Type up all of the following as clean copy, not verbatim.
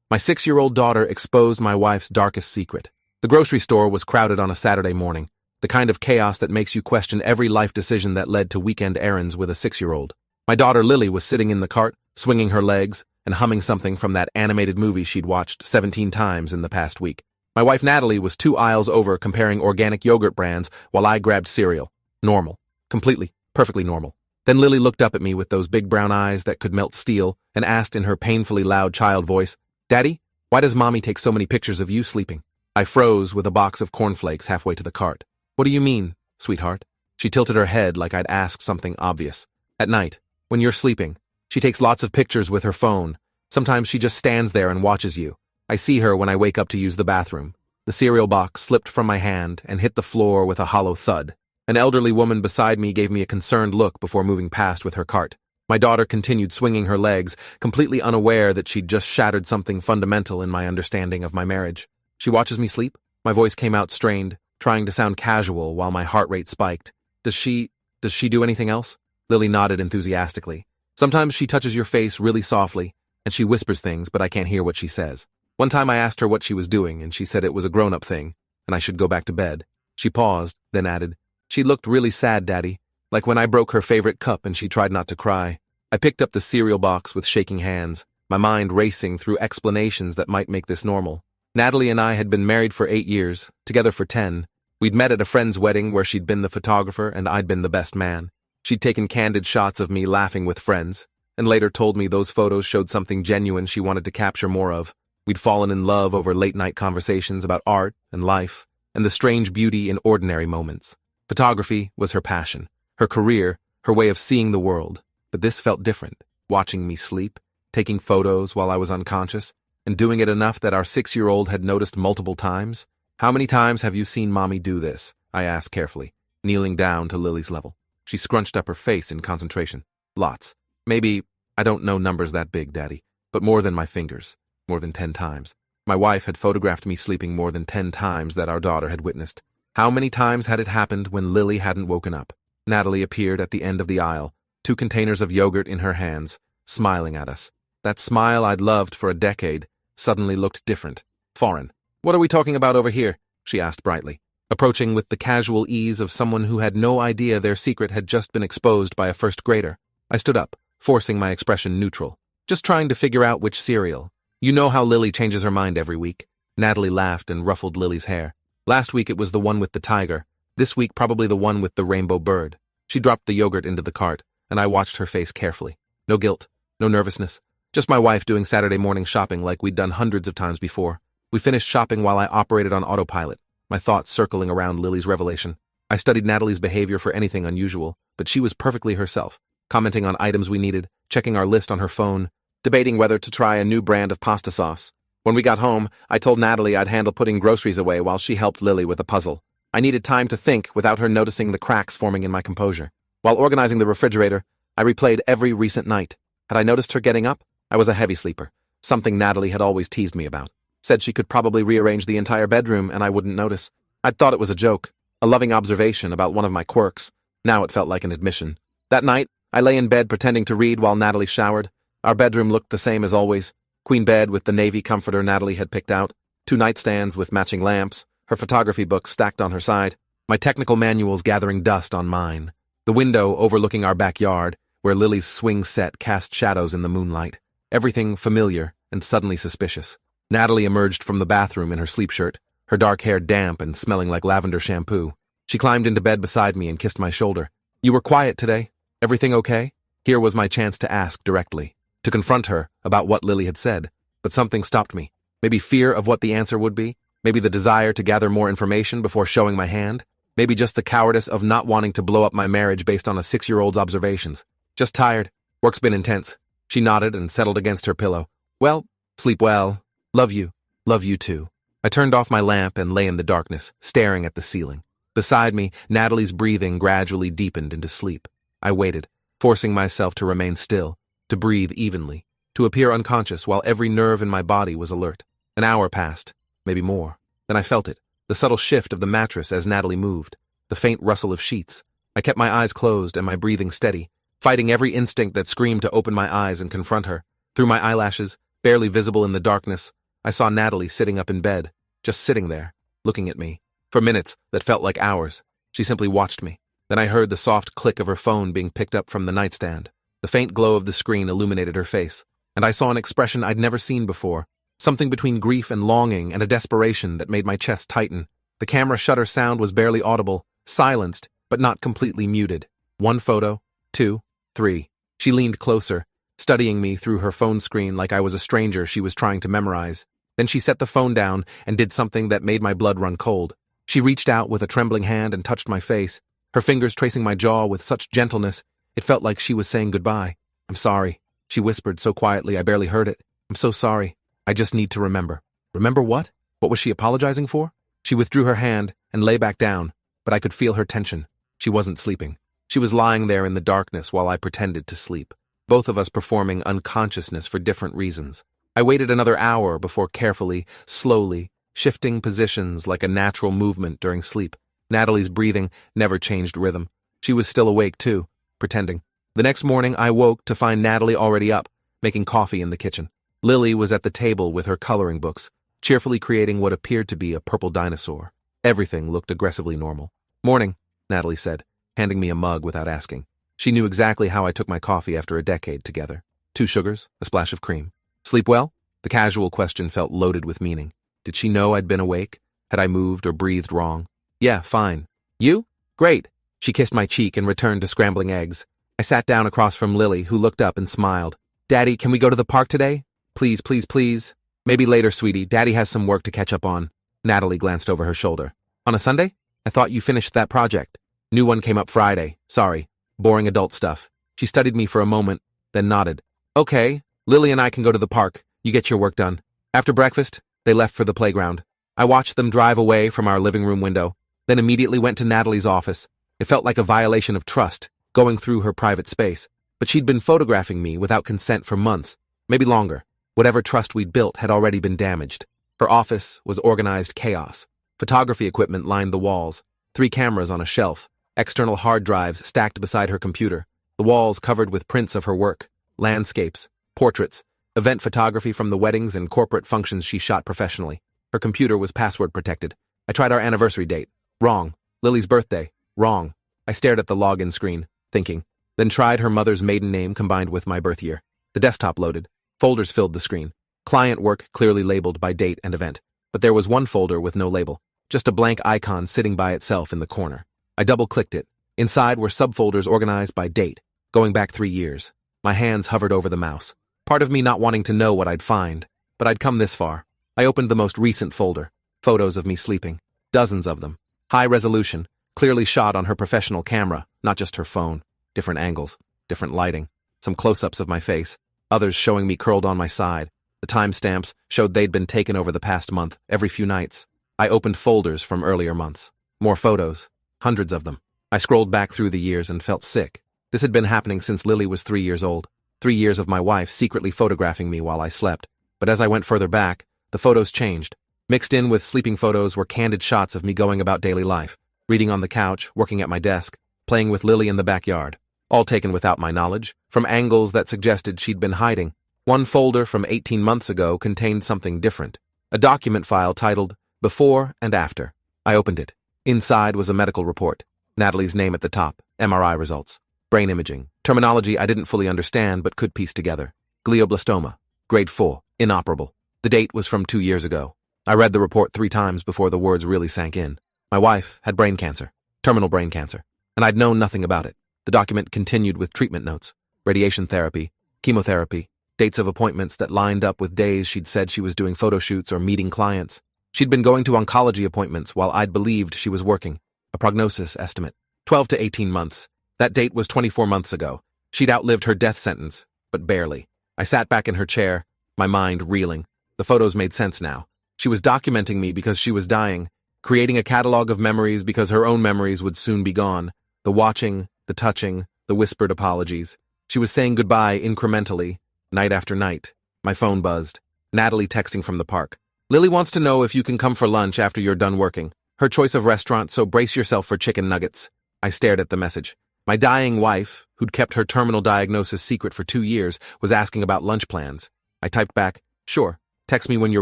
My 6-year-old daughter exposed my wife's darkest secret. The grocery store was crowded on a Saturday morning, the kind of chaos that makes you question every life decision that led to weekend errands with a 6-year-old. My daughter Lily was sitting in the cart, swinging her legs, and humming something from that animated movie she'd watched 17 times in the past week. My wife Natalie was 2 aisles over comparing organic yogurt brands while I grabbed cereal. Normal. Completely, perfectly normal. Then Lily looked up at me with those big brown eyes that could melt steel and asked in her painfully loud child voice, "Daddy, why does Mommy take so many pictures of you sleeping?" I froze with a box of cornflakes halfway to the cart. "What do you mean, sweetheart?" She tilted her head like I'd asked something obvious. "At night, when you're sleeping, she takes lots of pictures with her phone. Sometimes she just stands there and watches you. I see her when I wake up to use the bathroom." The cereal box slipped from my hand and hit the floor with a hollow thud. An elderly woman beside me gave me a concerned look before moving past with her cart. My daughter continued swinging her legs, completely unaware that she'd just shattered something fundamental in my understanding of my marriage. "She watches me sleep?" My voice came out strained, trying to sound casual while my heart rate spiked. Does she do anything else?" Lily nodded enthusiastically. "Sometimes she touches your face really softly, and she whispers things, but I can't hear what she says. One time I asked her what she was doing, and she said it was a grown-up thing, and I should go back to bed." She paused, then added, "She looked really sad, Daddy, like when I broke her favorite cup and she tried not to cry." I picked up the cereal box with shaking hands, my mind racing through explanations that might make this normal. Natalie and I had been married for 8 years, together for 10. We'd met at a friend's wedding where she'd been the photographer and I'd been the best man. She'd taken candid shots of me laughing with friends, and later told me those photos showed something genuine she wanted to capture more of. We'd fallen in love over late-night conversations about art and life, and the strange beauty in ordinary moments. Photography was her passion, her career, her way of seeing the world. But this felt different, watching me sleep, taking photos while I was unconscious, and doing it enough that our 6-year-old had noticed multiple times. "How many times have you seen Mommy do this?" I asked carefully, kneeling down to Lily's level. She scrunched up her face in concentration. "Lots. Maybe, I don't know numbers that big, Daddy, but more than my fingers, more than 10 times. My wife had photographed me sleeping more than 10 times that our daughter had witnessed. How many times had it happened when Lily hadn't woken up?" Natalie appeared at the end of the aisle, 2 containers of yogurt in her hands, smiling at us. That smile I'd loved for a decade suddenly looked different, foreign. "What are we talking about over here?" she asked brightly, approaching with the casual ease of someone who had no idea their secret had just been exposed by a first grader. I stood up, forcing my expression neutral. "Just trying to figure out which cereal. You know how Lily changes her mind every week." Natalie laughed and ruffled Lily's hair. "Last week it was the one with the tiger. This week probably the one with the rainbow bird." She dropped the yogurt into the cart, and I watched her face carefully. No guilt, no nervousness, just my wife doing Saturday morning shopping like we'd done hundreds of times before. We finished shopping while I operated on autopilot, my thoughts circling around Lily's revelation. I studied Natalie's behavior for anything unusual, but she was perfectly herself, commenting on items we needed, checking our list on her phone, debating whether to try a new brand of pasta sauce. When we got home, I told Natalie I'd handle putting groceries away while she helped Lily with a puzzle. I needed time to think without her noticing the cracks forming in my composure. While organizing the refrigerator, I replayed every recent night. Had I noticed her getting up? I was a heavy sleeper, something Natalie had always teased me about. Said she could probably rearrange the entire bedroom and I wouldn't notice. I'd thought it was a joke, a loving observation about one of my quirks. Now it felt like an admission. That night, I lay in bed pretending to read while Natalie showered. Our bedroom looked the same as always. Queen bed with the navy comforter Natalie had picked out, 2 nightstands with matching lamps, her photography books stacked on her side, my technical manuals gathering dust on mine. The window overlooking our backyard, where Lily's swing set cast shadows in the moonlight. Everything familiar and suddenly suspicious. Natalie emerged from the bathroom in her sleep shirt, her dark hair damp and smelling like lavender shampoo. She climbed into bed beside me and kissed my shoulder. "You were quiet today. Everything okay?" Here was my chance to ask directly, to confront her about what Lily had said. But something stopped me. Maybe fear of what the answer would be. Maybe the desire to gather more information before showing my hand. Maybe just the cowardice of not wanting to blow up my marriage based on a 6-year-old's observations. "Just tired. Work's been intense." She nodded and settled against her pillow. "Well, sleep well. Love you. Love you too." I turned off my lamp and lay in the darkness, staring at the ceiling. Beside me, Natalie's breathing gradually deepened into sleep. I waited, forcing myself to remain still, to breathe evenly, to appear unconscious while every nerve in my body was alert. An hour passed, maybe more. Then I felt it, the subtle shift of the mattress as Natalie moved, the faint rustle of sheets. I kept my eyes closed and my breathing steady, fighting every instinct that screamed to open my eyes and confront her. Through my eyelashes, Barely visible in the darkness, I saw Natalie sitting up in bed, just sitting there, looking at me. For minutes that felt like hours, she simply watched me. Then I heard the soft click of her phone being picked up from the nightstand. The faint glow of the screen illuminated her face, and I saw an expression I'd never seen before, something between grief and longing and a desperation that made my chest tighten. The camera shutter sound was barely audible, silenced, but not completely muted. 1 photo, 2, 3. She leaned closer, studying me through her phone screen like I was a stranger she was trying to memorize. Then she set the phone down and did something that made my blood run cold. She reached out with a trembling hand and touched my face, her fingers tracing my jaw with such gentleness, it felt like she was saying goodbye. "I'm sorry," she whispered so quietly I barely heard it. "I'm so sorry. I just need to remember." Remember what? What was she apologizing for? She withdrew her hand and lay back down, but I could feel her tension. She wasn't sleeping. She was lying there in the darkness while I pretended to sleep, both of us performing unconsciousness for different reasons. I waited another hour before carefully, slowly, shifting positions like a natural movement during sleep. Natalie's breathing never changed rhythm. She was still awake too, pretending. The next morning I woke to find Natalie already up, making coffee in the kitchen. Lily was at the table with her coloring books, cheerfully creating what appeared to be a purple dinosaur. Everything looked aggressively normal. "Morning," Natalie said, handing me a mug without asking. She knew exactly how I took my coffee after a decade together. 2 sugars, a splash of cream. "Sleep well?" The casual question felt loaded with meaning. Did she know I'd been awake? Had I moved or breathed wrong? "Yeah, fine. You? Great." She kissed my cheek and returned to scrambling eggs. I sat down across from Lily, who looked up and smiled. "Daddy, can we go to the park today? Please, please, please." "Maybe later, sweetie. Daddy has some work to catch up on." Natalie glanced over her shoulder. "On a Sunday? I thought you finished that project." "New one came up Friday. Sorry. Boring adult stuff." She studied me for a moment, then nodded. "Okay, Lily and I can go to the park. You get your work done." After breakfast, they left for the playground. I watched them drive away from our living room window, then immediately went to Natalie's office. It felt like a violation of trust, going through her private space. But she'd been photographing me without consent for months, maybe longer. Whatever trust we'd built had already been damaged. Her office was organized chaos. Photography equipment lined the walls, 3 cameras on a shelf, external hard drives stacked beside her computer, the walls covered with prints of her work, landscapes, portraits, event photography from the weddings and corporate functions she shot professionally. Her computer was password protected. I tried our anniversary date. Wrong. Lily's birthday. Wrong. I stared at the login screen, thinking, then tried her mother's maiden name combined with my birth year. The desktop loaded. Folders filled the screen. Client work clearly labeled by date and event. But there was one folder with no label, just a blank icon sitting by itself in the corner. I double-clicked it. Inside were subfolders organized by date, going back 3 years. My hands hovered over the mouse. Part of me not wanting to know what I'd find, but I'd come this far. I opened the most recent folder. Photos of me sleeping. Dozens of them. High resolution, clearly shot on her professional camera, not just her phone. Different angles, different lighting. Some close-ups of my face, others showing me curled on my side. The timestamps showed they'd been taken over the past month, every few nights. I opened folders from earlier months. More photos. Hundreds of them. I scrolled back through the years and felt sick. This had been happening since Lily was 3 years old. 3 years of my wife secretly photographing me while I slept. But as I went further back, the photos changed. Mixed in with sleeping photos were candid shots of me going about daily life, reading on the couch, working at my desk, playing with Lily in the backyard. All taken without my knowledge, from angles that suggested she'd been hiding. One folder from 18 months ago contained something different. A document file titled, Before and After. I opened it. Inside was a medical report. Natalie's name at the top, MRI results. Brain imaging, terminology I didn't fully understand but could piece together. Glioblastoma, grade 4, inoperable. The date was from 2 years ago. I read the report 3 times before the words really sank in. My wife had brain cancer, terminal brain cancer, and I'd known nothing about it. The document continued with treatment notes, radiation therapy, chemotherapy, dates of appointments that lined up with days she'd said she was doing photo shoots or meeting clients. She'd been going to oncology appointments while I'd believed she was working. A prognosis estimate, 12 to 18 months. That date was 24 months ago. She'd outlived her death sentence, but barely. I sat back in her chair, my mind reeling. The photos made sense now. She was documenting me because she was dying, creating a catalog of memories because her own memories would soon be gone. The watching, the touching, the whispered apologies. She was saying goodbye incrementally, night after night. My phone buzzed. Natalie texting from the park. Lily wants to know if you can come for lunch after you're done working. Her choice of restaurant, so brace yourself for chicken nuggets. I stared at the message. My dying wife, who'd kept her terminal diagnosis secret for 2 years, was asking about lunch plans. I typed back, Sure, text me when you're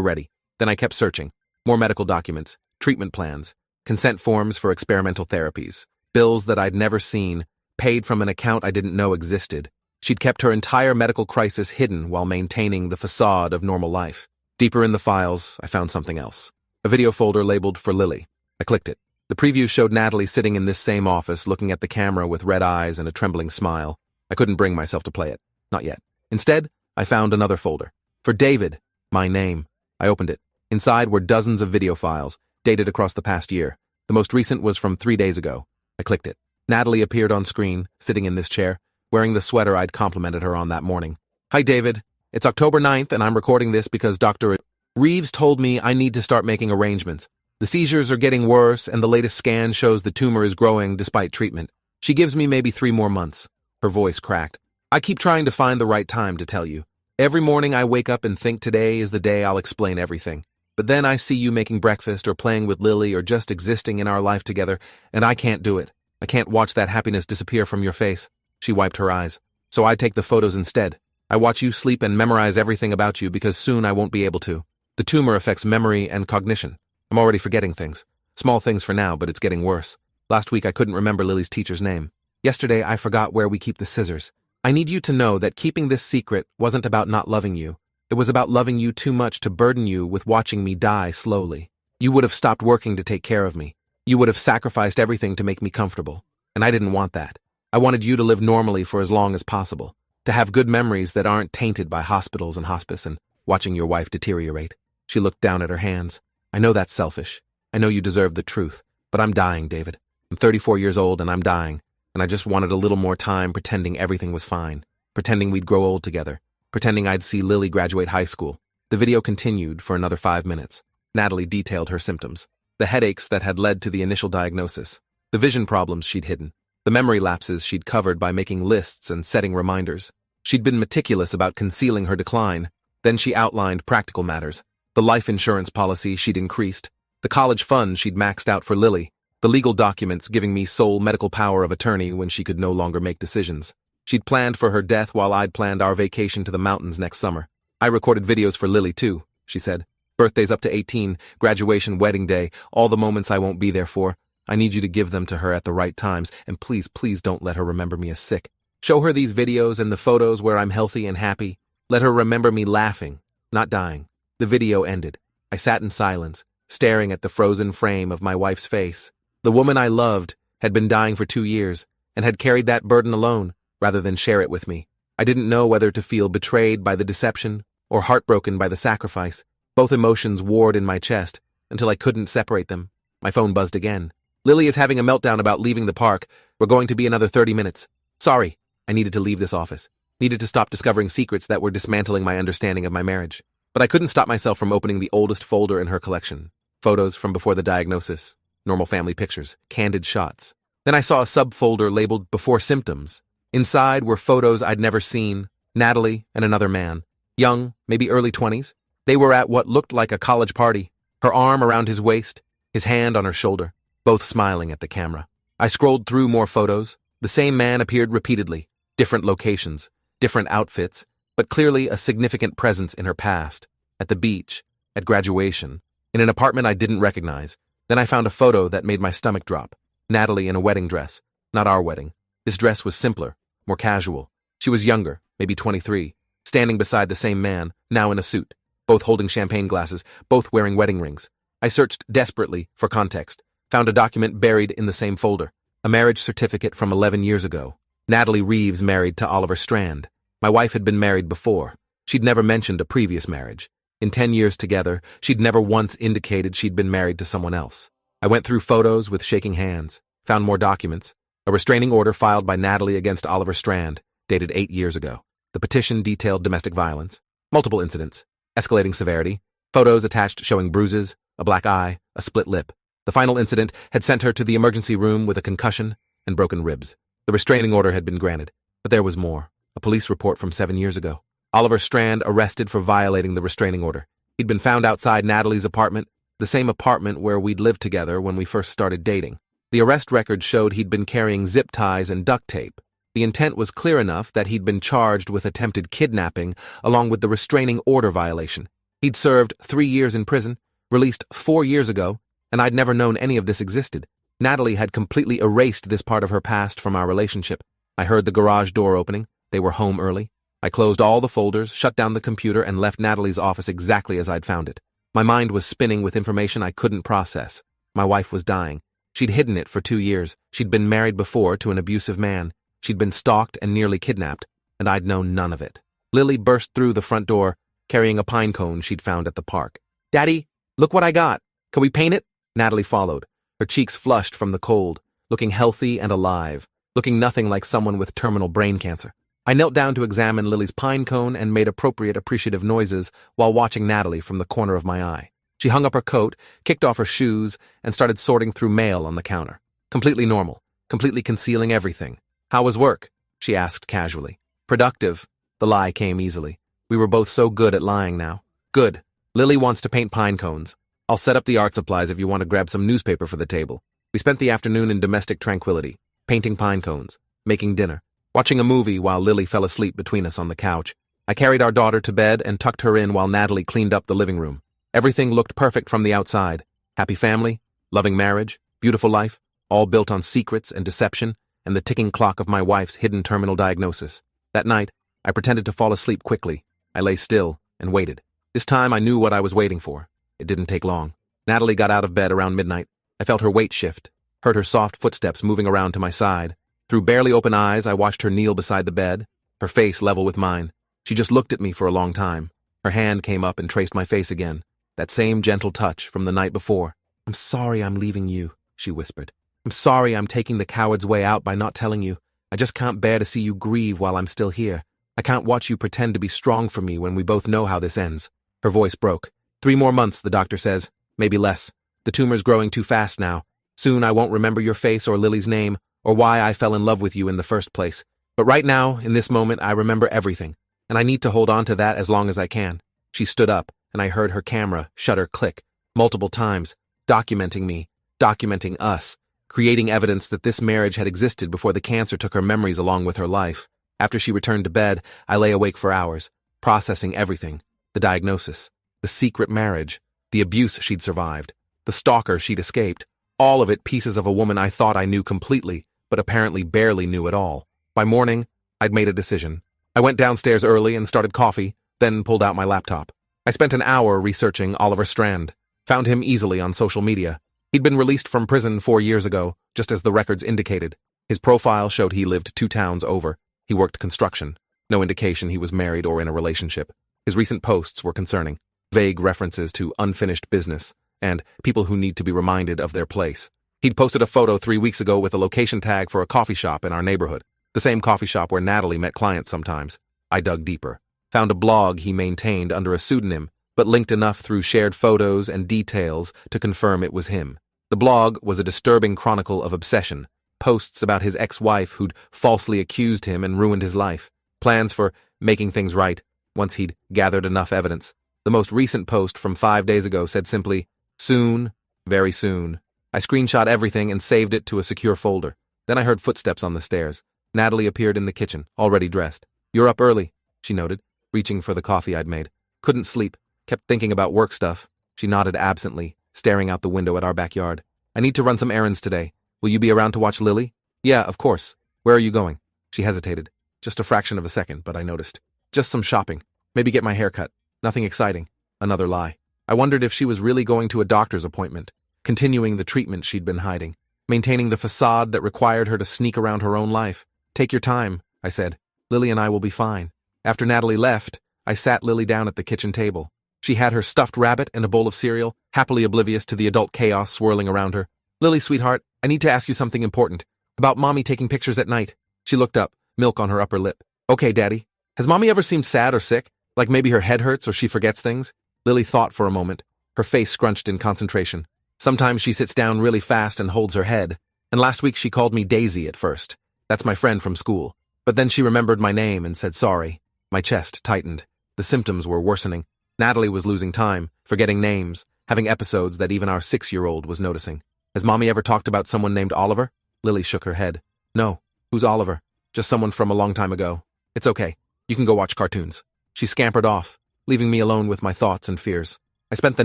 ready. Then I kept searching. More medical documents, treatment plans, consent forms for experimental therapies, bills that I'd never seen, paid from an account I didn't know existed. She'd kept her entire medical crisis hidden while maintaining the facade of normal life. Deeper in the files, I found something else. A video folder labeled for Lily. I clicked it. The preview showed Natalie sitting in this same office looking at the camera with red eyes and a trembling smile. I couldn't bring myself to play it. Not yet. Instead, I found another folder. For David, my name. I opened it. Inside were dozens of video files, dated across the past year. The most recent was from 3 days ago. I clicked it. Natalie appeared on screen, sitting in this chair, wearing the sweater I'd complimented her on that morning. Hi, David. It's October 9th, and I'm recording this because Dr. Reeves told me I need to start making arrangements. The seizures are getting worse, and the latest scan shows the tumor is growing despite treatment. She gives me maybe 3 more months. Her voice cracked. I keep trying to find the right time to tell you. Every morning I wake up and think today is the day I'll explain everything. But then I see you making breakfast or playing with Lily or just existing in our life together, and I can't do it. I can't watch that happiness disappear from your face. She wiped her eyes. So I take the photos instead. I watch you sleep and memorize everything about you because soon I won't be able to. The tumor affects memory and cognition. I'm already forgetting things. Small things for now, but it's getting worse. Last week I couldn't remember Lily's teacher's name. Yesterday I forgot where we keep the scissors. I need you to know that keeping this secret wasn't about not loving you. It was about loving you too much to burden you with watching me die slowly. You would have stopped working to take care of me. You would have sacrificed everything to make me comfortable. And I didn't want that. I wanted you to live normally for as long as possible. To have good memories that aren't tainted by hospitals and hospice and watching your wife deteriorate. She looked down at her hands. I know that's selfish. I know you deserve the truth. But I'm dying, David. I'm 34 years old and I'm dying. And I just wanted a little more time pretending everything was fine. Pretending we'd grow old together. Pretending I'd see Lily graduate high school. The video continued for another 5 minutes. Natalie detailed her symptoms. The headaches that had led to the initial diagnosis. The vision problems she'd hidden. The memory lapses she'd covered by making lists and setting reminders. She'd been meticulous about concealing her decline. Then she outlined practical matters. The life insurance policy she'd increased. The college fund she'd maxed out for Lily. The legal documents giving me sole medical power of attorney when she could no longer make decisions. She'd planned for her death while I'd planned our vacation to the mountains next summer. I recorded videos for Lily too, she said. Birthdays up to 18, graduation, wedding day, all the moments I won't be there for. I need you to give them to her at the right times, and please, please don't let her remember me as sick. Show her these videos and the photos where I'm healthy and happy. Let her remember me laughing, not dying. The video ended. I sat in silence, staring at the frozen frame of my wife's face. The woman I loved had been dying for 2 years and had carried that burden alone rather than share it with me. I didn't know whether to feel betrayed by the deception or heartbroken by the sacrifice. Both emotions warred in my chest until I couldn't separate them. My phone buzzed again. Lily is having a meltdown about leaving the park. We're going to be another 30 minutes. Sorry, I needed to leave this office. Needed to stop discovering secrets that were dismantling my understanding of my marriage. But I couldn't stop myself from opening the oldest folder in her collection. Photos from before the diagnosis. Normal family pictures, candid shots. Then I saw a subfolder labeled Before Symptoms. Inside were photos I'd never seen, Natalie and another man. Young, maybe early 20s. They were at what looked like a college party, her arm around his waist, his hand on her shoulder, both smiling at the camera. I scrolled through more photos. The same man appeared repeatedly, different locations, different outfits, but clearly a significant presence in her past. At the beach, at graduation, in an apartment I didn't recognize. Then I found a photo that made my stomach drop. Natalie in a wedding dress. Not our wedding. This dress was simpler, more casual. She was younger, maybe 23, standing beside the same man, now in a suit, both holding champagne glasses, both wearing wedding rings. I searched desperately for context, found a document buried in the same folder, a marriage certificate from 11 years ago. Natalie Reeves married to Oliver Strand. My wife had been married before. She'd never mentioned a previous marriage. In 10 years together, she'd never once indicated she'd been married to someone else. I went through photos with shaking hands, found more documents, a restraining order filed by Natalie against Oliver Strand, dated 8 years ago. The petition detailed domestic violence, multiple incidents, escalating severity, photos attached showing bruises, a black eye, a split lip. The final incident had sent her to the emergency room with a concussion and broken ribs. The restraining order had been granted, but there was more. A police report from 7 years ago. Oliver Strand arrested for violating the restraining order. He'd been found outside Natalie's apartment, the same apartment where we'd lived together when we first started dating. The arrest record showed he'd been carrying zip ties and duct tape. The intent was clear enough that he'd been charged with attempted kidnapping along with the restraining order violation. He'd served 3 years in prison, released 4 years ago, and I'd never known any of this existed. Natalie had completely erased this part of her past from our relationship. I heard the garage door opening. They were home early. I closed all the folders, shut down the computer, and left Natalie's office exactly as I'd found it. My mind was spinning with information I couldn't process. My wife was dying. She'd hidden it for 2 years. She'd been married before to an abusive man. She'd been stalked and nearly kidnapped, and I'd known none of it. Lily burst through the front door, carrying a pine cone she'd found at the park. "Daddy, look what I got. Can we paint it?" Natalie followed, her cheeks flushed from the cold, looking healthy and alive, looking nothing like someone with terminal brain cancer. I knelt down to examine Lily's pine cone and made appropriate appreciative noises while watching Natalie from the corner of my eye. She hung up her coat, kicked off her shoes, and started sorting through mail on the counter. Completely normal, completely concealing everything. "How was work?" she asked casually. "Productive." The lie came easily. We were both so good at lying now. "Good. Lily wants to paint pine cones. I'll set up the art supplies if you want to grab some newspaper for the table." We spent the afternoon in domestic tranquility, painting pine cones, making dinner, watching a movie while Lily fell asleep between us on the couch. I carried our daughter to bed and tucked her in while Natalie cleaned up the living room. Everything looked perfect from the outside. Happy family, loving marriage, beautiful life, all built on secrets and deception and the ticking clock of my wife's hidden terminal diagnosis. That night, I pretended to fall asleep quickly. I lay still and waited. This time I knew what I was waiting for. It didn't take long. Natalie got out of bed around midnight. I felt her weight shift, heard her soft footsteps moving around to my side. Through barely open eyes, I watched her kneel beside the bed, her face level with mine. She just looked at me for a long time. Her hand came up and traced my face again, that same gentle touch from the night before. "I'm sorry I'm leaving you," she whispered. "I'm sorry I'm taking the coward's way out by not telling you. I just can't bear to see you grieve while I'm still here. I can't watch you pretend to be strong for me when we both know how this ends." Her voice broke. 3 more months, the doctor says. Maybe less. The tumor's growing too fast now. Soon I won't remember your face or Lily's name, or why I fell in love with you in the first place. But right now, in this moment, I remember everything, and I need to hold on to that as long as I can. She stood up, and I heard her camera shutter click, multiple times, documenting me, documenting us, creating evidence that this marriage had existed before the cancer took her memories along with her life. After she returned to bed, I lay awake for hours, processing everything, the diagnosis, the secret marriage, the abuse she'd survived, the stalker she'd escaped, all of it pieces of a woman I thought I knew completely, but apparently barely knew at all. By morning, I'd made a decision. I went downstairs early and started coffee, then pulled out my laptop. I spent an hour researching Oliver Strand, found him easily on social media. He'd been released from prison 4 years ago, just as the records indicated. His profile showed he lived 2 towns over. He worked construction. No indication he was married or in a relationship. His recent posts were concerning. Vague references to unfinished business and people who need to be reminded of their place. He'd posted a photo 3 weeks ago with a location tag for a coffee shop in our neighborhood, the same coffee shop where Natalie met clients sometimes. I dug deeper, found a blog he maintained under a pseudonym, but linked enough through shared photos and details to confirm it was him. The blog was a disturbing chronicle of obsession, posts about his ex-wife who'd falsely accused him and ruined his life, plans for making things right once he'd gathered enough evidence. The most recent post from 5 days ago said simply, "Soon, very soon." I screenshot everything and saved it to a secure folder. Then I heard footsteps on the stairs. Natalie appeared in the kitchen, already dressed. "You're up early," she noted, reaching for the coffee I'd made. "Couldn't sleep, kept thinking about work stuff." She nodded absently, staring out the window at our backyard. "I need to run some errands today. Will you be around to watch Lily?" "Yeah, of course. Where are you going?" She hesitated. Just a fraction of a second, but I noticed. "Just some shopping. Maybe get my hair cut. Nothing exciting." Another lie. I wondered if she was really going to a doctor's appointment, continuing the treatment she'd been hiding, maintaining the facade that required her to sneak around her own life. "Take your time," I said. "Lily and I will be fine." After Natalie left, I sat Lily down at the kitchen table. She had her stuffed rabbit and a bowl of cereal, happily oblivious to the adult chaos swirling around her. "Lily, sweetheart, I need to ask you something important. About Mommy taking pictures at night." She looked up, milk on her upper lip. "Okay, Daddy. Has Mommy ever seemed sad or sick? Like maybe her head hurts or she forgets things?" Lily thought for a moment, her face scrunched in concentration. "Sometimes she sits down really fast and holds her head, and last week she called me Daisy at first. That's my friend from school. But then she remembered my name and said sorry." My chest tightened. The symptoms were worsening. Natalie was losing time, forgetting names, having episodes that even our 6-year-old was noticing. "Has Mommy ever talked about someone named Oliver?" Lily shook her head. "No. Who's Oliver? Just someone from a long time ago. It's okay. You can go watch cartoons." She scampered off, leaving me alone with my thoughts and fears. I spent the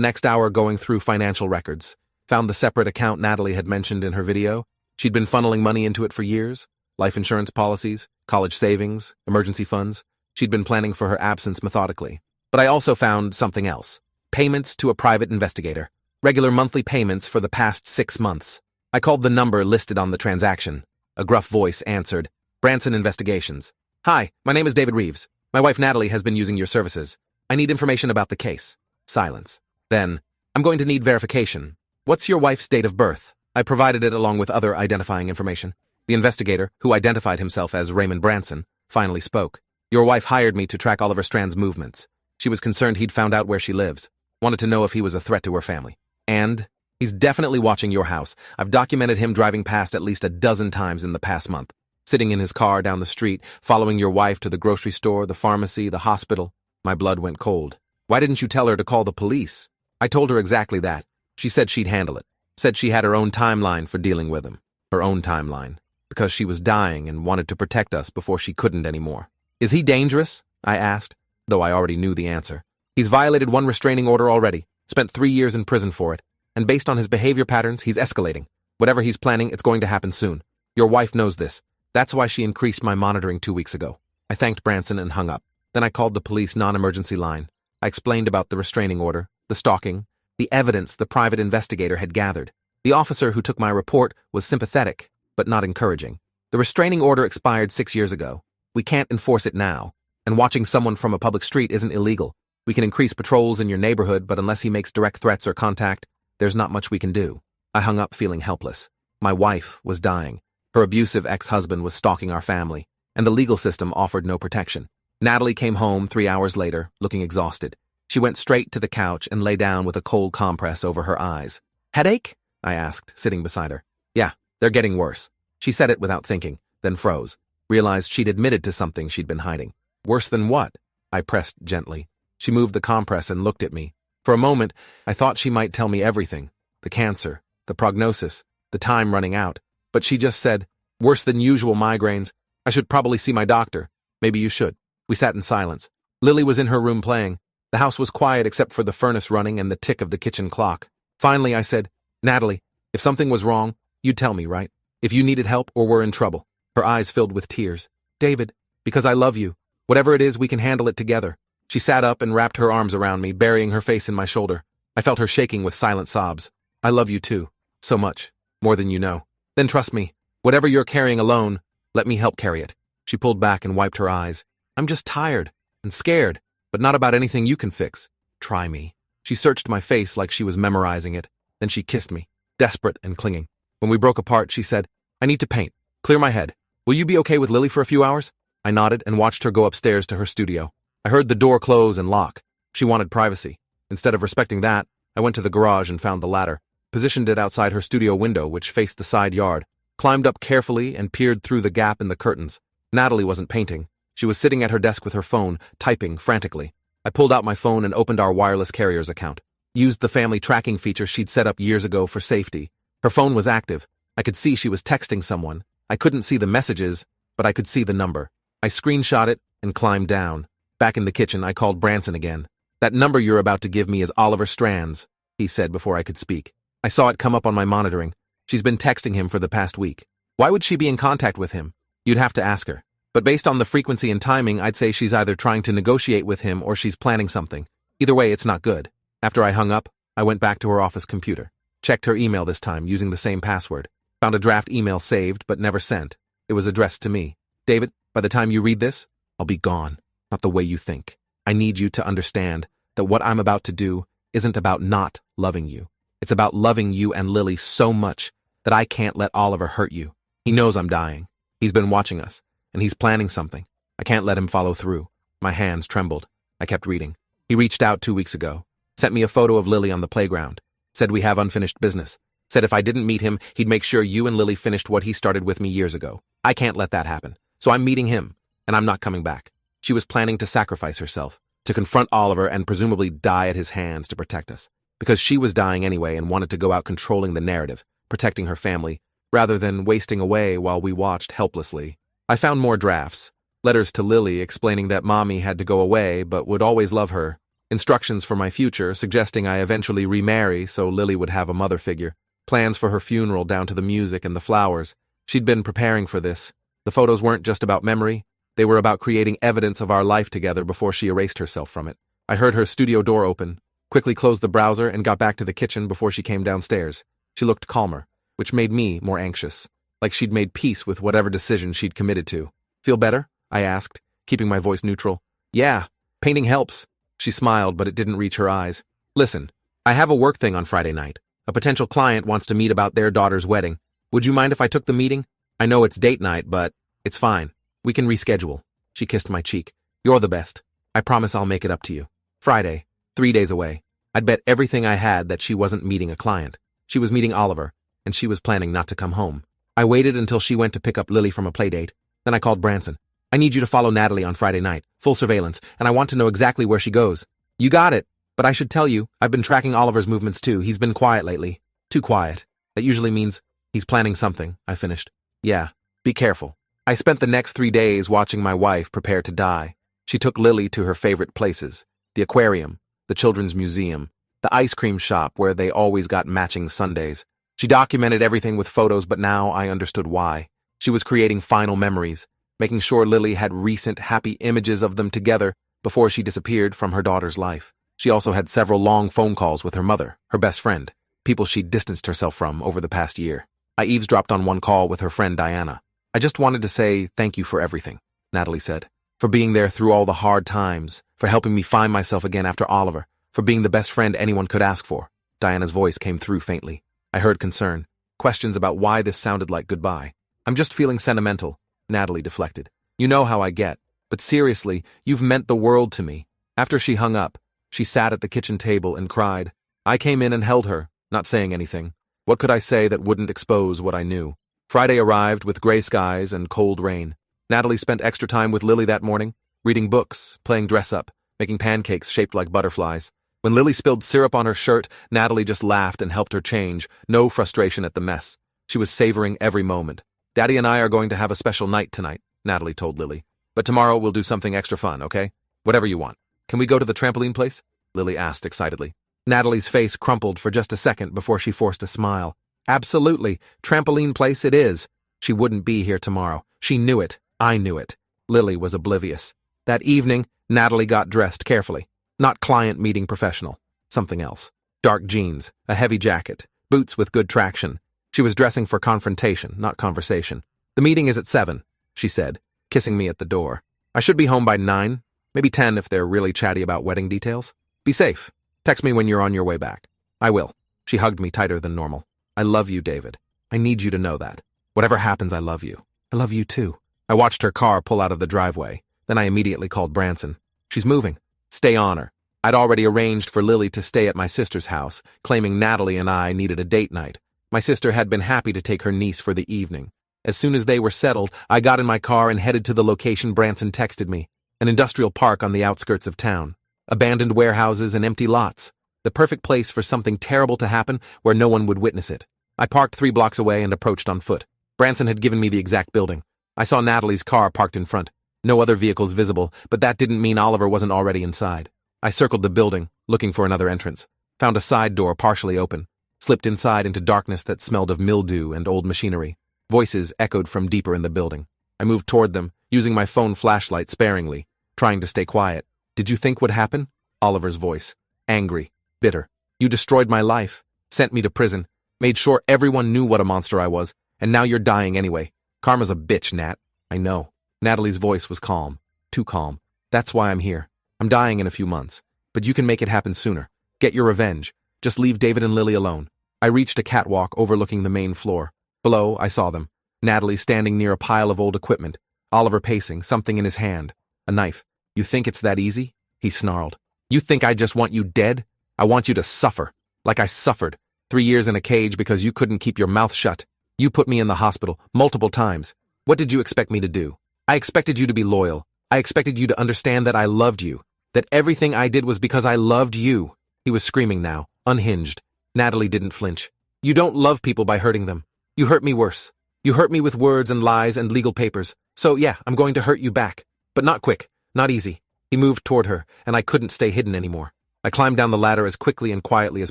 next hour going through financial records, found the separate account Natalie had mentioned in her video. She'd been funneling money into it for years. Life insurance policies, college savings, emergency funds. She'd been planning for her absence methodically. But I also found something else. Payments to a private investigator. Regular monthly payments for the past 6 months. I called the number listed on the transaction. A gruff voice answered, "Branson Investigations. Hi, my name is David Reeves. My wife Natalie has been using your services. I need information about the case." Silence. Then, "I'm going to need verification. What's your wife's date of birth?" I provided it along with other identifying information. The investigator, who identified himself as Raymond Branson, finally spoke. "Your wife hired me to track Oliver Strand's movements. She was concerned he'd found out where she lives. Wanted to know if he was a threat to her family. And he's definitely watching your house. I've documented him driving past at least a dozen times in the past month. Sitting in his car down the street, following your wife to the grocery store, the pharmacy, the hospital." My blood went cold. "Why didn't you tell her to call the police?" I told her exactly that. She said she'd handle it. Said she had her own timeline for dealing with him. Her own timeline. Because she was dying and wanted to protect us before she couldn't anymore. "Is he dangerous?" I asked, though I already knew the answer. "He's violated one restraining order already, spent 3 years in prison for it, and based on his behavior patterns, he's escalating. Whatever he's planning, it's going to happen soon. Your wife knows this. That's why she increased my monitoring 2 weeks ago." I thanked Branson and hung up. Then I called the police non-emergency line. I explained about the restraining order, the stalking, the evidence the private investigator had gathered. The officer who took my report was sympathetic, but not encouraging. "The restraining order expired 6 years ago. We can't enforce it now, and watching someone from a public street isn't illegal. We can increase patrols in your neighborhood, but unless he makes direct threats or contact, there's not much we can do." I hung up feeling helpless. My wife was dying. Her abusive ex-husband was stalking our family, and the legal system offered no protection. Natalie came home 3 hours later, looking exhausted. She went straight to the couch and lay down with a cold compress over her eyes. "Headache?" I asked, sitting beside her. "Yeah, they're getting worse." She said it without thinking, then froze. Realized she'd admitted to something she'd been hiding. "Worse than what?" I pressed gently. She moved the compress and looked at me. For a moment, I thought she might tell me everything. The cancer, the prognosis, the time running out. But she just said, "Worse than usual migraines. I should probably see my doctor. Maybe you should." We sat in silence. Lily was in her room playing. The house was quiet except for the furnace running and the tick of the kitchen clock. Finally, I said, "Natalie, if something was wrong, you'd tell me, right? If you needed help or were in trouble." Her eyes filled with tears. "David, because I love you. Whatever it is, we can handle it together." She sat up and wrapped her arms around me, burying her face in my shoulder. I felt her shaking with silent sobs. "I love you too. So much. More than you know. Then trust me. Whatever you're carrying alone, let me help carry it." She pulled back and wiped her eyes. "I'm just tired and scared, but not about anything you can fix. Try me." She searched my face like she was memorizing it. Then she kissed me, desperate and clinging. When we broke apart, she said, "I need to paint. Clear my head. Will you be okay with Lily for a few hours?" I nodded and watched her go upstairs to her studio. I heard the door close and lock. She wanted privacy. Instead of respecting that, I went to the garage and found the ladder, positioned it outside her studio window, which faced the side yard, climbed up carefully and peered through the gap in the curtains. Natalie wasn't painting. She was sitting at her desk with her phone, typing frantically. I pulled out my phone and opened our wireless carrier's account. Used the family tracking feature she'd set up years ago for safety. Her phone was active. I could see she was texting someone. I couldn't see the messages, but I could see the number. I screenshot it and climbed down. Back in the kitchen, I called Branson again. "That number you're about to give me is Oliver Strand's," he said before I could speak. I saw it come up on my monitoring. She's been texting him for the past week. Why would she be in contact with him? You'd have to ask her. But based on the frequency and timing, I'd say she's either trying to negotiate with him or she's planning something. Either way, it's not good. After I hung up, I went back to her office computer. Checked her email this time using the same password. Found a draft email saved but never sent. It was addressed to me. "David, by the time you read this, I'll be gone. Not the way you think. I need you to understand that what I'm about to do isn't about not loving you. It's about loving you and Lily so much that I can't let Oliver hurt you. He knows I'm dying. He's been watching us, and he's planning something. I can't let him follow through." My hands trembled. I kept reading. "He reached out 2 weeks ago. Sent me a photo of Lily on the playground. Said we have unfinished business. Said if I didn't meet him, he'd make sure you and Lily finished what he started with me years ago. I can't let that happen. So I'm meeting him, and I'm not coming back." She was planning to sacrifice herself, to confront Oliver and presumably die at his hands to protect us. Because she was dying anyway and wanted to go out controlling the narrative, protecting her family, rather than wasting away while we watched helplessly. I found more drafts. Letters to Lily explaining that Mommy had to go away but would always love her. Instructions for my future, suggesting I eventually remarry so Lily would have a mother figure. Plans for her funeral down to the music and the flowers. She'd been preparing for this. The photos weren't just about memory. They were about creating evidence of our life together before she erased herself from it. I heard her studio door open, quickly closed the browser, and got back to the kitchen before she came downstairs. She looked calmer, which made me more anxious, like she'd made peace with whatever decision she'd committed to. Feel better? I asked, keeping my voice neutral. Yeah, painting helps. She smiled, but it didn't reach her eyes. Listen, I have a work thing on Friday night. A potential client wants to meet about their daughter's wedding. Would you mind if I took the meeting? I know it's date night, but it's fine. We can reschedule. She kissed my cheek. You're the best. I promise I'll make it up to you. Friday, 3 days away. I'd bet everything I had that she wasn't meeting a client. She was meeting Oliver, and she was planning not to come home. I waited until she went to pick up Lily from a playdate. Then I called Branson. I need you to follow Natalie on Friday night, full surveillance, and I want to know exactly where she goes. You got it, but I should tell you, I've been tracking Oliver's movements too. He's been quiet lately. Too quiet. That usually means he's planning something, I finished. Yeah, be careful. I spent the next 3 days watching my wife prepare to die. She took Lily to her favorite places, the aquarium, the children's museum, the ice cream shop where they always got matching sundaes. She documented everything with photos, but now I understood why. She was creating final memories, making sure Lily had recent, happy images of them together before she disappeared from her daughter's life. She also had several long phone calls with her mother, her best friend, people she'd distanced herself from over the past year. I eavesdropped on one call with her friend Diana. I just wanted to say thank you for everything, Natalie said, for being there through all the hard times, for helping me find myself again after Oliver, for being the best friend anyone could ask for. Diana's voice came through faintly. I heard concern, questions about why this sounded like goodbye. I'm just feeling sentimental, Natalie deflected. You know how I get, but seriously, you've meant the world to me. After she hung up, she sat at the kitchen table and cried. I came in and held her, not saying anything. What could I say that wouldn't expose what I knew? Friday arrived with gray skies and cold rain. Natalie spent extra time with Lily that morning, reading books, playing dress-up, making pancakes shaped like butterflies. When Lily spilled syrup on her shirt, Natalie just laughed and helped her change, no frustration at the mess. She was savoring every moment. Daddy and I are going to have a special night tonight, Natalie told Lily. But tomorrow we'll do something extra fun, okay? Whatever you want. Can we go to the trampoline place? Lily asked excitedly. Natalie's face crumpled for just a second before she forced a smile. Absolutely. Trampoline place it is. She wouldn't be here tomorrow. She knew it. I knew it. Lily was oblivious. That evening, Natalie got dressed carefully. Not client meeting professional. Something else. Dark jeans, a heavy jacket, boots with good traction. She was dressing for confrontation, not conversation. The meeting is at 7, she said, kissing me at the door. I should be home by 9, maybe 10 if they're really chatty about wedding details. Be safe. Text me when you're on your way back. I will. She hugged me tighter than normal. I love you, David. I need you to know that. Whatever happens, I love you. I love you too. I watched her car pull out of the driveway. Then I immediately called Branson. She's moving. Stay on her. I'd already arranged for Lily to stay at my sister's house, claiming Natalie and I needed a date night. My sister had been happy to take her niece for the evening. As soon as they were settled, I got in my car and headed to the location Branson texted me, an industrial park on the outskirts of town. Abandoned warehouses and empty lots. The perfect place for something terrible to happen where no one would witness it. I parked 3 blocks away and approached on foot. Branson had given me the exact building. I saw Natalie's car parked in front. No other vehicles visible, but that didn't mean Oliver wasn't already inside. I circled the building, looking for another entrance. Found a side door partially open. Slipped inside into darkness that smelled of mildew and old machinery. Voices echoed from deeper in the building. I moved toward them, using my phone flashlight sparingly, trying to stay quiet. Did you think would happen? Oliver's voice. Angry. Bitter. You destroyed my life. Sent me to prison. Made sure everyone knew what a monster I was. And now you're dying anyway. Karma's a bitch, Nat. I know. Natalie's voice was calm. Too calm. That's why I'm here. I'm dying in a few months. But you can make it happen sooner. Get your revenge. Just leave David and Lily alone. I reached a catwalk overlooking the main floor. Below, I saw them. Natalie standing near a pile of old equipment. Oliver pacing, something in his hand. A knife. You think it's that easy? He snarled. You think I just want you dead? I want you to suffer. Like I suffered. 3 years in a cage because you couldn't keep your mouth shut. You put me in the hospital multiple times. What did you expect me to do? I expected you to be loyal. I expected you to understand that I loved you. That everything I did was because I loved you. He was screaming now, unhinged. Natalie didn't flinch. You don't love people by hurting them. You hurt me worse. You hurt me with words and lies and legal papers. So yeah, I'm going to hurt you back. But not quick, not easy. He moved toward her, and I couldn't stay hidden anymore. I climbed down the ladder as quickly and quietly as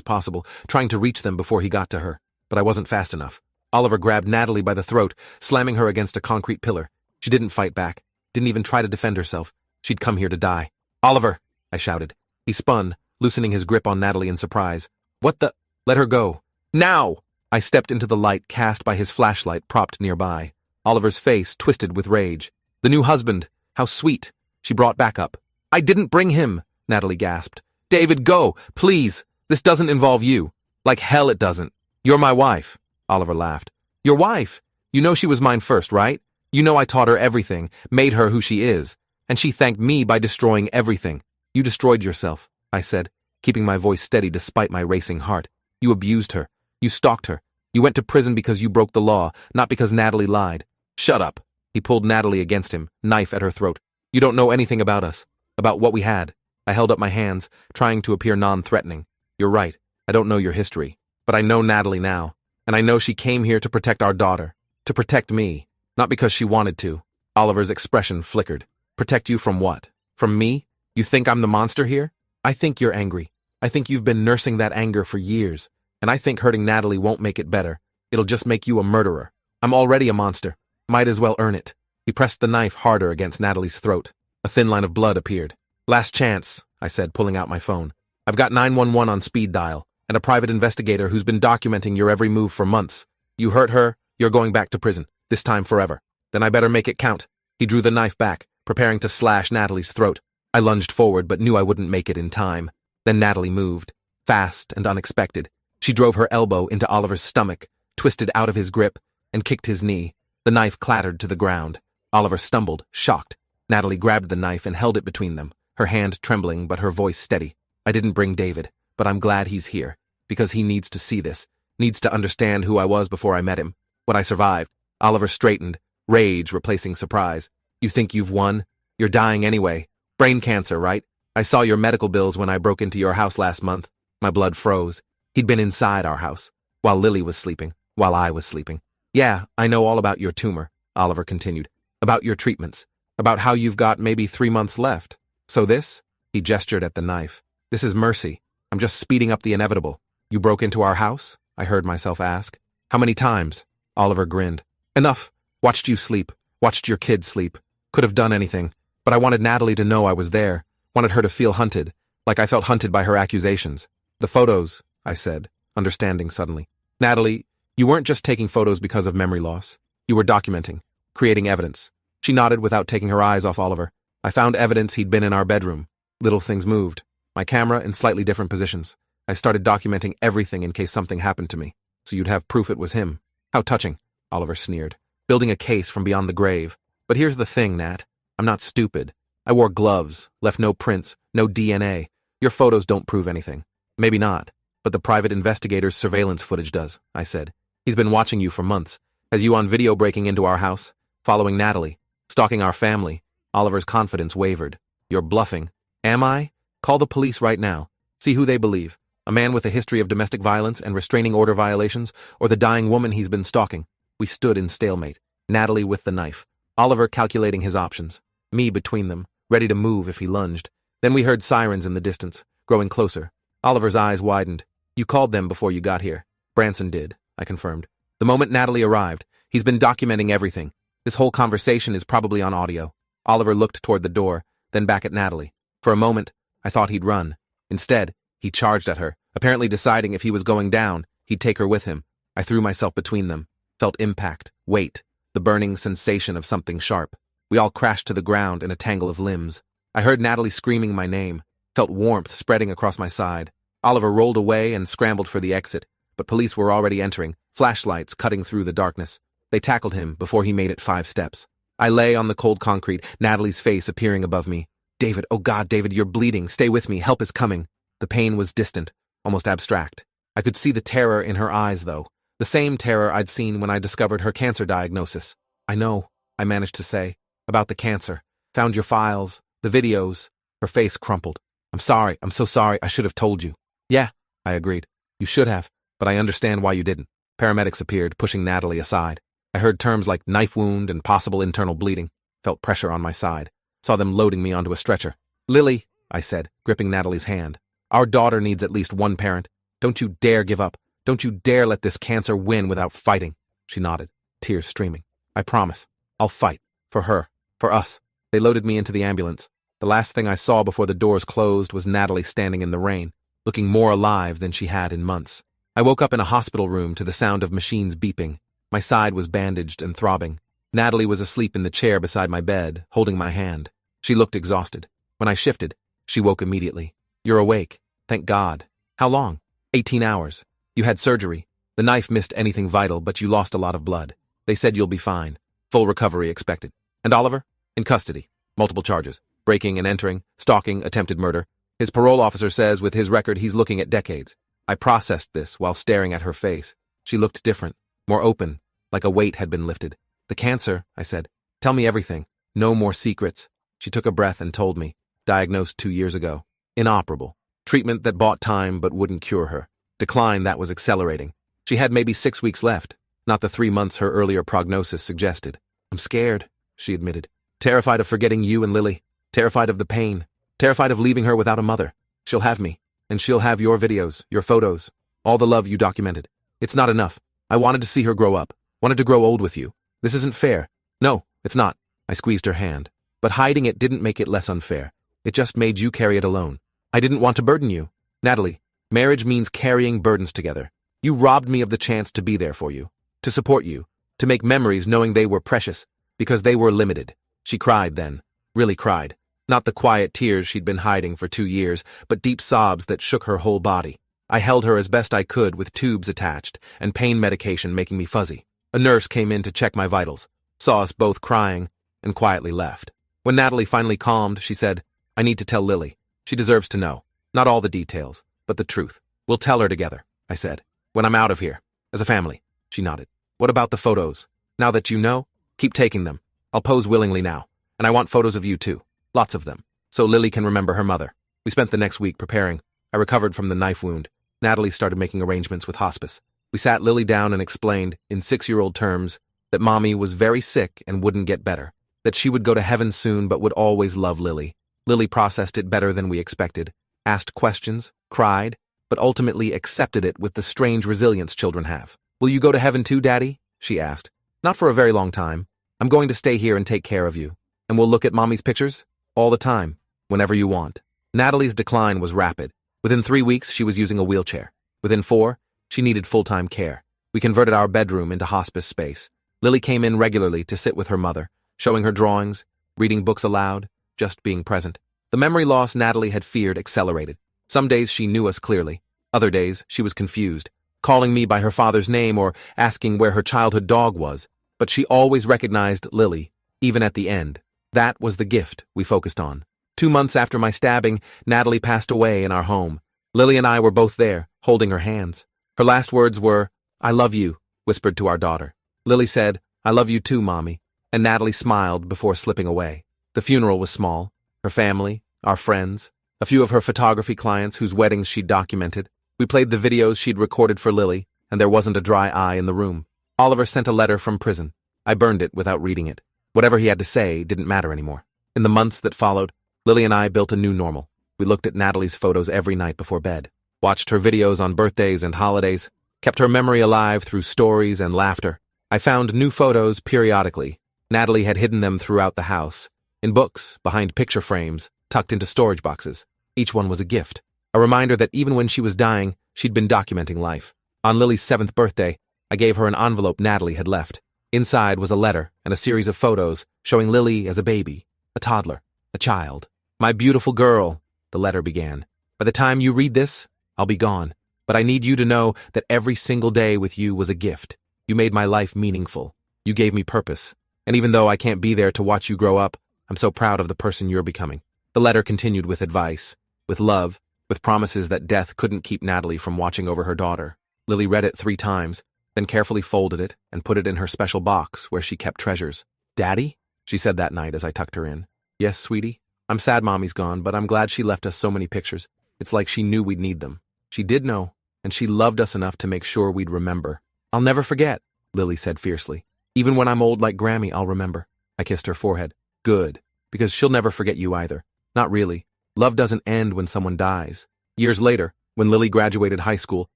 possible, trying to reach them before he got to her. But I wasn't fast enough. Oliver grabbed Natalie by the throat, slamming her against a concrete pillar. She didn't fight back, didn't even try to defend herself. She'd come here to die. "Oliver!" I shouted. He spun, loosening his grip on Natalie in surprise. "What the—" "Let her go. Now!" I stepped into the light cast by his flashlight propped nearby. Oliver's face twisted with rage. "The new husband. How sweet." She brought back up. "I didn't bring him," Natalie gasped. "David, go, please. This doesn't involve you. Like hell it doesn't. You're my wife." Oliver laughed. "Your wife? You know she was mine first, right? You know I taught her everything, made her who she is. And she thanked me by destroying everything." "You destroyed yourself," I said, keeping my voice steady despite my racing heart. "You abused her. You stalked her. You went to prison because you broke the law, not because Natalie lied." "Shut up." He pulled Natalie against him, knife at her throat. "You don't know anything about us, about what we had." I held up my hands, trying to appear non-threatening. "You're right. I don't know your history. But I know Natalie now. And I know she came here to protect our daughter. To protect me. Not because she wanted to." Oliver's expression flickered. "Protect you from what? From me? You think I'm the monster here? I think you're angry. I think you've been nursing that anger for years. And I think hurting Natalie won't make it better. It'll just make you a murderer. I'm already a monster. Might as well earn it." He pressed the knife harder against Natalie's throat. A thin line of blood appeared. "Last chance," I said, pulling out my phone. "I've got 911 on speed dial, and a private investigator who's been documenting your every move for months. You hurt her, you're going back to prison, this time forever. Then I better make it count." He drew the knife back, preparing to slash Natalie's throat. I lunged forward but knew I wouldn't make it in time. Then Natalie moved, fast and unexpected. She drove her elbow into Oliver's stomach, twisted out of his grip, and kicked his knee. The knife clattered to the ground. Oliver stumbled, shocked. Natalie grabbed the knife and held it between them, her hand trembling but her voice steady. "I didn't bring David, but I'm glad he's here, because he needs to see this, needs to understand who I was before I met him. What I survived." Oliver straightened, rage replacing surprise. "You think you've won? You're dying anyway. Brain cancer, right? I saw your medical bills when I broke into your house last month." My blood froze. He'd been inside our house, while Lily was sleeping, while I was sleeping. "Yeah, I know all about your tumor," Oliver continued. "About your treatments. About how you've got maybe 3 months left. So this?" He gestured at the knife. "This is mercy. I'm just speeding up the inevitable." "You broke into our house?" I heard myself ask. "How many times?" Oliver grinned. "Enough. Watched you sleep. Watched your kids sleep. Could have done anything. But I wanted Natalie to know I was there. Wanted her to feel hunted. Like I felt hunted by her accusations." "The photos," I said, understanding suddenly. "Natalie, you weren't just taking photos because of memory loss. You were documenting, creating evidence." She nodded without taking her eyes off Oliver. "I found evidence he'd been in our bedroom. Little things moved. My camera in slightly different positions. I started documenting everything in case something happened to me. So you'd have proof it was him." "How touching," Oliver sneered. "Building a case from beyond the grave. But here's the thing, Nat. I'm not stupid. I wore gloves, left no prints, no DNA. Your photos don't prove anything." "Maybe not, but the private investigator's surveillance footage does," I said. "He's been watching you for months. Has you on video breaking into our house, following Natalie, stalking our family." Oliver's confidence wavered. "You're bluffing." "Am I? Call the police right now. See who they believe. A man with a history of domestic violence and restraining order violations, or the dying woman he's been stalking." We stood in stalemate, Natalie with the knife, Oliver calculating his options, me between them, ready to move if he lunged. Then we heard sirens in the distance, growing closer. Oliver's eyes widened. "You called them before you got here." "Branson did," I confirmed. "The moment Natalie arrived, he's been documenting everything. This whole conversation is probably on audio." Oliver looked toward the door, then back at Natalie. For a moment, I thought he'd run. Instead, he charged at her, apparently deciding if he was going down, he'd take her with him. I threw myself between them, felt impact, weight, the burning sensation of something sharp. We all crashed to the ground in a tangle of limbs. I heard Natalie screaming my name, felt warmth spreading across my side. Oliver rolled away and scrambled for the exit, but police were already entering, flashlights cutting through the darkness. They tackled him before he made it 5 steps. I lay on the cold concrete, Natalie's face appearing above me. "David, oh God, David, you're bleeding. Stay with me. Help is coming." The pain was distant, almost abstract. I could see the terror in her eyes, though. The same terror I'd seen when I discovered her cancer diagnosis. "I know," I managed to say, "about the cancer. Found your files, the videos." Her face crumpled. "I'm sorry. I'm so sorry. I should have told you." "Yeah," I agreed. "You should have, but I understand why you didn't." Paramedics appeared, pushing Natalie aside. I heard terms like knife wound and possible internal bleeding. Felt pressure on my side. Saw them loading me onto a stretcher. "Lily," I said, gripping Natalie's hand. Our daughter needs at least one parent. Don't you dare give up. Don't you dare let this cancer win without fighting. She nodded, tears streaming. I promise. I'll fight. For her. For us. They loaded me into the ambulance. The last thing I saw before the doors closed was Natalie standing in the rain, looking more alive than she had in months. I woke up in a hospital room to the sound of machines beeping. My side was bandaged and throbbing. Natalie was asleep in the chair beside my bed, holding my hand. She looked exhausted. When I shifted, she woke immediately. You're awake. Thank God. How long? 18 hours. You had surgery. The knife missed anything vital, but you lost a lot of blood. They said you'll be fine. Full recovery expected. And Oliver? In custody. Multiple charges. Breaking and entering, stalking, attempted murder. His parole officer says with his record he's looking at decades. I processed this while staring at her face. She looked different, more open, like a weight had been lifted. The cancer, I said. Tell me everything. No more secrets. She took a breath and told me. Diagnosed 2 years ago. Inoperable. Treatment that bought time but wouldn't cure her. Decline that was accelerating. She had maybe 6 weeks left, not the 3 months her earlier prognosis suggested. I'm scared, she admitted. Terrified of forgetting you and Lily. Terrified of the pain. Terrified of leaving her without a mother. She'll have me. And she'll have your videos, your photos, all the love you documented. It's not enough. I wanted to see her grow up. Wanted to grow old with you. This isn't fair. No, it's not. I squeezed her hand. But hiding it didn't make it less unfair. It just made you carry it alone. I didn't want to burden you. Natalie, marriage means carrying burdens together. You robbed me of the chance to be there for you, to support you, to make memories knowing they were precious, because they were limited. She cried then. Really cried. Not the quiet tears she'd been hiding for 2 years, but deep sobs that shook her whole body. I held her as best I could with tubes attached and pain medication making me fuzzy. A nurse came in to check my vitals, saw us both crying, and quietly left. When Natalie finally calmed, she said, I need to tell Lily. She deserves to know. Not all the details, but the truth. We'll tell her together, I said. When I'm out of here. As a family. She nodded. What about the photos? Now that you know, keep taking them. I'll pose willingly now. And I want photos of you too. Lots of them. So Lily can remember her mother. We spent the next week preparing. I recovered from the knife wound. Natalie started making arrangements with hospice. We sat Lily down and explained, in 6-year-old terms, that Mommy was very sick and wouldn't get better. That she would go to heaven soon but would always love Lily. Lily processed it better than we expected. Asked questions, cried, but ultimately accepted it with the strange resilience children have. Will you go to heaven too, Daddy? She asked. Not for a very long time. I'm going to stay here and take care of you. And we'll look at Mommy's pictures? All the time. Whenever you want. Natalie's decline was rapid. Within 3 weeks, she was using a wheelchair. Within 4, she needed full-time care. We converted our bedroom into hospice space. Lily came in regularly to sit with her mother, showing her drawings, reading books aloud, just being present. The memory loss Natalie had feared accelerated. Some days she knew us clearly. Other days she was confused, calling me by her father's name or asking where her childhood dog was. But she always recognized Lily, even at the end. That was the gift we focused on. 2 months after my stabbing, Natalie passed away in our home. Lily and I were both there, holding her hands. Her last words were, I love you, whispered to our daughter. Lily said, I love you too, Mommy, and Natalie smiled before slipping away. The funeral was small. Her family, our friends, a few of her photography clients whose weddings she'd documented. We played the videos she'd recorded for Lily, and there wasn't a dry eye in the room. Oliver sent a letter from prison. I burned it without reading it. Whatever he had to say didn't matter anymore. In the months that followed, Lily and I built a new normal. We looked at Natalie's photos every night before bed, watched her videos on birthdays and holidays, kept her memory alive through stories and laughter. I found new photos periodically. Natalie had hidden them throughout the house, in books, behind picture frames, tucked into storage boxes. Each one was a gift, a reminder that even when she was dying, she'd been documenting life. On Lily's 7th birthday, I gave her an envelope Natalie had left. Inside was a letter and a series of photos showing Lily as a baby, a toddler, a child. My beautiful girl, the letter began. By the time you read this, I'll be gone. But I need you to know that every single day with you was a gift. You made my life meaningful. You gave me purpose. And even though I can't be there to watch you grow up, I'm so proud of the person you're becoming. The letter continued with advice, with love, with promises that death couldn't keep Natalie from watching over her daughter. Lily read it 3 times, then carefully folded it and put it in her special box where she kept treasures. Daddy? She said that night as I tucked her in. Yes, sweetie. I'm sad Mommy's gone, but I'm glad she left us so many pictures. It's like she knew we'd need them. She did know, and she loved us enough to make sure we'd remember. I'll never forget, Lily said fiercely. Even when I'm old like Grammy, I'll remember. I kissed her forehead. Good, because she'll never forget you either. Not really. Love doesn't end when someone dies. Years later, when Lily graduated high school,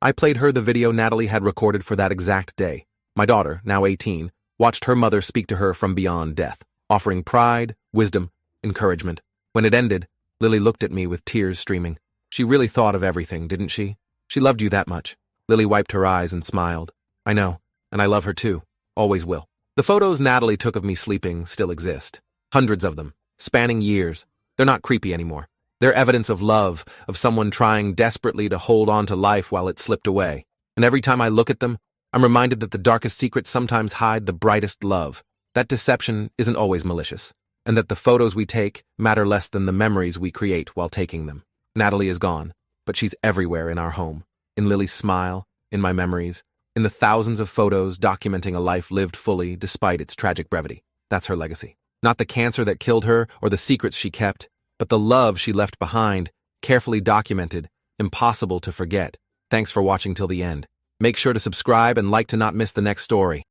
I played her the video Natalie had recorded for that exact day. My daughter, now 18, watched her mother speak to her from beyond death, offering pride, wisdom, encouragement. When it ended, Lily looked at me with tears streaming. She really thought of everything, didn't she? She loved you that much. Lily wiped her eyes and smiled. I know, and I love her too. Always will. The photos Natalie took of me sleeping still exist. Hundreds of them, spanning years. They're not creepy anymore. They're evidence of love, of someone trying desperately to hold on to life while it slipped away. And every time I look at them, I'm reminded that the darkest secrets sometimes hide the brightest love. That deception isn't always malicious, and that the photos we take matter less than the memories we create while taking them. Natalie is gone, but she's everywhere in our home. In Lily's smile, in my memories, in the thousands of photos documenting a life lived fully despite its tragic brevity. That's her legacy. Not the cancer that killed her or the secrets she kept, but the love she left behind, carefully documented, impossible to forget. Thanks for watching till the end. Make sure to subscribe and like to not miss the next story.